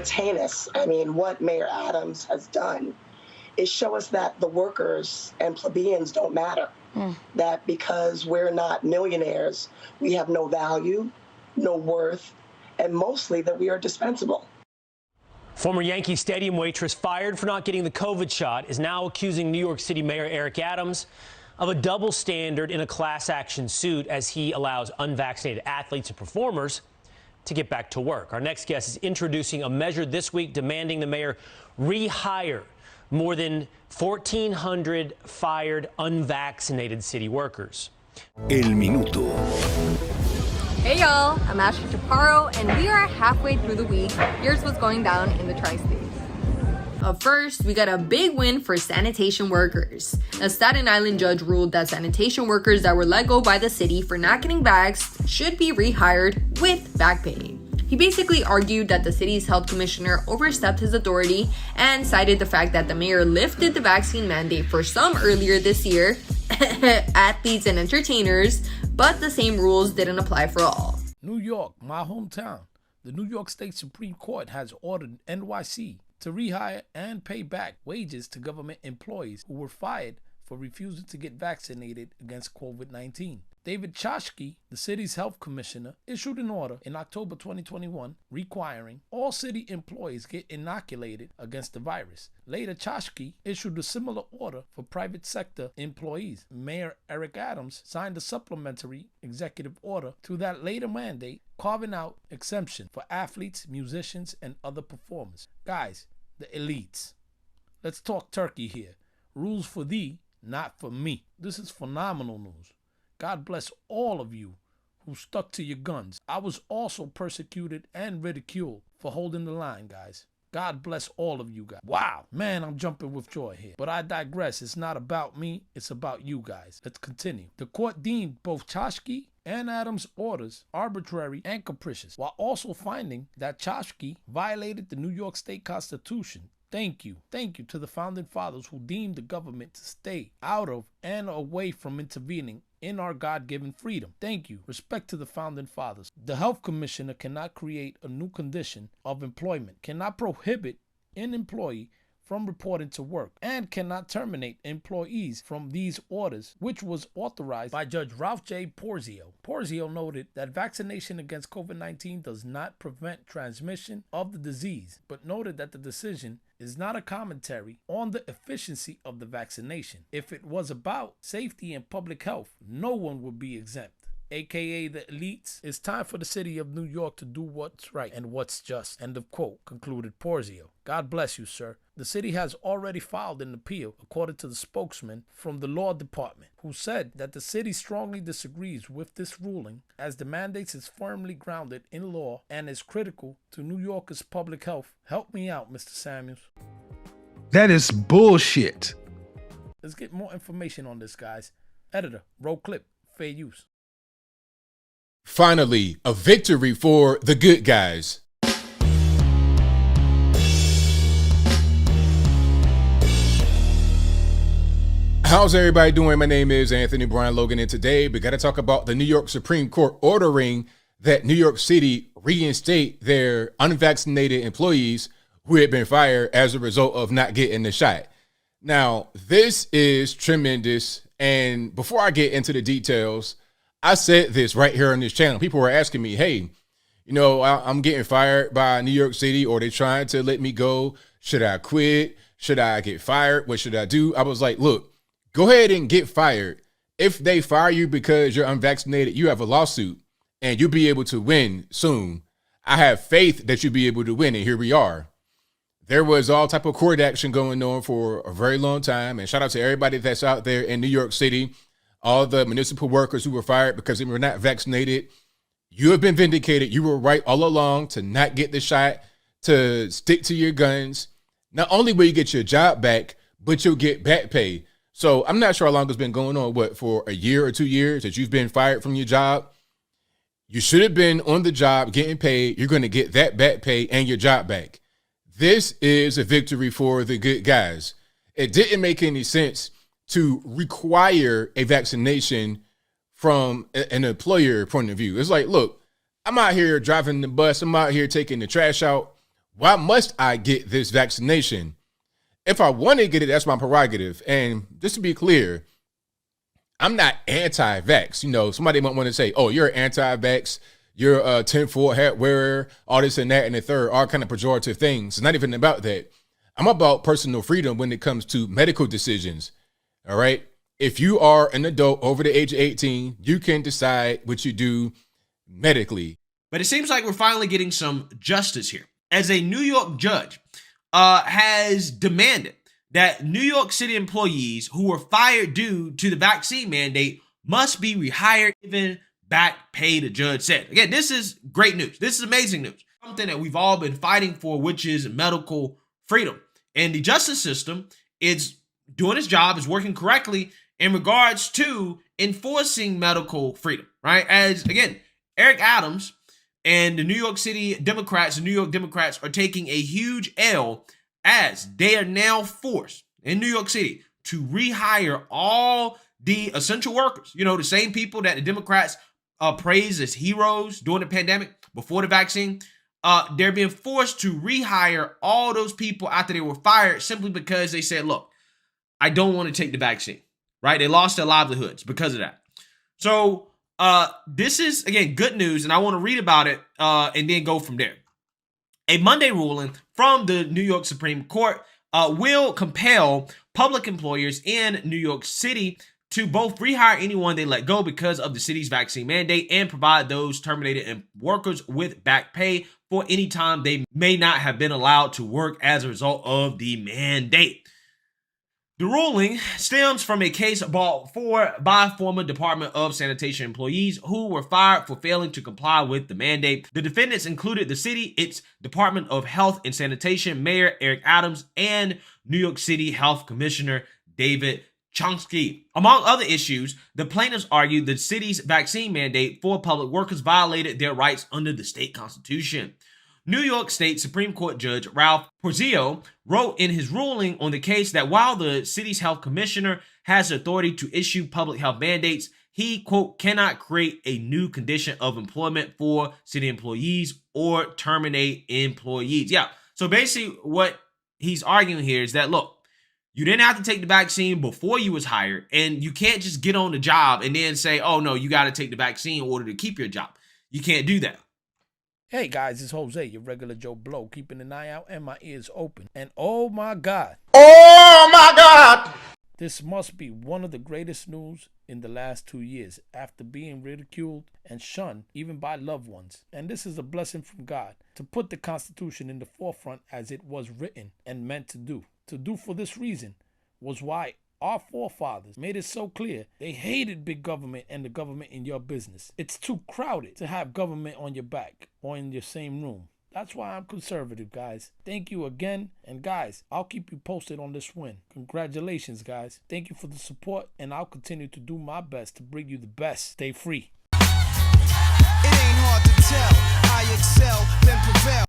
It's heinous. I mean, what Mayor Adams has done is show us that the workers and plebeians don't matter. That because we're not millionaires, we have no value, no worth, and mostly that we are dispensable. Former Yankee Stadium waitress fired for not getting the COVID shot is now accusing New York City Mayor Eric Adams of a double standard in a class action suit as he allows unvaccinated athletes and performers to get back to work. Our next guest is introducing a measure this week demanding the mayor rehire more than 1,400 fired unvaccinated city workers. El Minuto. Hey y'all, I'm Ashley Chaparro, and we are halfway through the week. Here's what's going down in the tri-states. First, we got a big win for sanitation workers. A Staten Island judge ruled that sanitation workers that were let go by the city for not getting vaxxed should be rehired with back pay. He basically argued that the city's health commissioner overstepped his authority and cited the fact that the mayor lifted the vaccine mandate for some earlier this year, athletes and entertainers, but the same rules didn't apply for all. New York, my hometown. The New York State Supreme Court has ordered NYC to rehire and pay back wages to government employees who were fired for refusing to get vaccinated against COVID-19. David Chasky, the city's health commissioner, issued an order in October 2021 requiring all city employees get inoculated against the virus. Later, Chasky issued a similar order for private sector employees. Mayor Eric Adams signed a supplementary executive order to that later mandate, carving out exemption for athletes, musicians, and other performers. Guys, the elites. Let's talk turkey here. Rules for thee, not for me. This is phenomenal news. God bless all of you who stuck to your guns. I was also persecuted and ridiculed for holding the line, guys. God bless all of you guys. Wow, man, I'm jumping with joy here. But I digress. It's not about me. It's about you guys. Let's continue. The court deemed both Chasky and Adams' orders arbitrary and capricious, while also finding that Chasky violated the New York State Constitution. Thank you to the founding fathers who deemed the government to stay out of and away from intervening in our God-given freedom. Thank you. Respect to the founding fathers. The health commissioner cannot create a new condition of employment, cannot prohibit an employee from reporting to work, and cannot terminate employees from these orders, which was authorized by Judge Ralph J. Porzio. Porzio noted that vaccination against COVID-19 does not prevent transmission of the disease, but noted that the decision is not a commentary on the efficiency of the vaccination. If it was about safety and public health, no one would be exempt. AKA the elites. It's time for the city of New York to do what's right and what's just. End of quote, concluded Porzio. God bless you, sir. The city has already filed an appeal, according to the spokesman from the law department, who said that the city strongly disagrees with this ruling, as the mandate is firmly grounded in law and is critical to New Yorkers' public health. Help me out, Mr. Samuels. That is bullshit. Let's get more information on this, guys. Editor, roll clip, fair use. Finally, a victory for the good guys. How's everybody doing? My name is Anthony Brian Logan, and today we got to talk about the New York Supreme Court ordering that New York City reinstate their unvaccinated employees who had been fired as a result of not getting the shot. Now, this is tremendous, and before I get into the details, I said this right here on this channel. People were asking me, hey, you know, I'm getting fired by New York City, or they trying to let me go. Should I quit? Should I get fired? What should I do? I was like, look, go ahead and get fired. If they fire you because you're unvaccinated, you have a lawsuit and you'll be able to win soon. I have faith that you'll be able to win, and here we are. There was all type of court action going on for a very long time, and shout out to everybody that's out there in New York City. All the municipal workers who were fired because they were not vaccinated. You have been vindicated. You were right all along to not get the shot, to stick to your guns. Not only will you get your job back, but you'll get back pay. So I'm not sure how long it's been going on, for a year or 2 years that you've been fired from your job. You should have been on the job getting paid. You're going to get that back pay and your job back. This is a victory for the good guys. It didn't make any sense to require a vaccination from an employer point of view. It's like, look, I'm out here driving the bus. I'm out here taking the trash out. Why must I get this vaccination? If I want to get it, that's my prerogative. And just to be clear, I'm not anti-vax. You know, somebody might want to say, oh, you're anti-vax, you're a tinfoil hat wearer, all this and that and the third, all kind of pejorative things. It's not even about that. I'm about personal freedom when it comes to medical decisions. All right. If you are an adult over the age of 18, you can decide what you do medically. But it seems like we're finally getting some justice here, as a New York judge has demanded that New York City employees who were fired due to the vaccine mandate must be rehired, given back pay, the judge said. Again, this is great news. This is amazing news. Something that we've all been fighting for, which is medical freedom. And the justice system is doing its job, is working correctly in regards to enforcing medical freedom, right? As, again, Eric Adams and the New York City Democrats, the New York Democrats, are taking a huge L as they are now forced in New York City to rehire all the essential workers. You know, the same people that the Democrats praised as heroes during the pandemic before the vaccine. They're being forced to rehire all those people after they were fired simply because they said, look, I don't want to take the vaccine, right? They lost their livelihoods because of that. So this is, again, good news, and I want to read about it and then go from there. A Monday ruling from the New York Supreme Court will compel public employers in New York City to both rehire anyone they let go because of the city's vaccine mandate and provide those terminated workers with back pay for any time they may not have been allowed to work as a result of the mandate. The ruling stems from a case brought forward by former Department of Sanitation employees who were fired for failing to comply with the mandate. The defendants included the city, its Department of Health and Sanitation, Mayor Eric Adams, and New York City Health Commissioner David Chomsky. Among other issues, the plaintiffs argued the city's vaccine mandate for public workers violated their rights under the state constitution. New York State Supreme Court Judge Ralph Porzio wrote in his ruling on the case that while the city's health commissioner has the authority to issue public health mandates, he, quote, cannot create a new condition of employment for city employees or terminate employees. Yeah, so basically what he's arguing here is that, look, you didn't have to take the vaccine before you was hired, and you can't just get on the job and then say, oh, no, you got to take the vaccine in order to keep your job. You can't do that. Hey guys, it's Jose, your regular Joe Blow, keeping an eye out and my ears open. And oh my God. Oh my God! This must be one of the greatest news in the last 2 years after being ridiculed and shunned even by loved ones. And this is a blessing from God to put the Constitution in the forefront as it was written and meant to do. To do for this reason was why our forefathers made it so clear they hated big government and the government in your business. It's too crowded to have government on your back or in your same room. That's why I'm conservative, guys. Thank you again. And guys, I'll keep you posted on this win. Congratulations, guys. Thank you for the support, and I'll continue to do my best to bring you the best. Stay free. It ain't hard to tell. I excel, then prevail.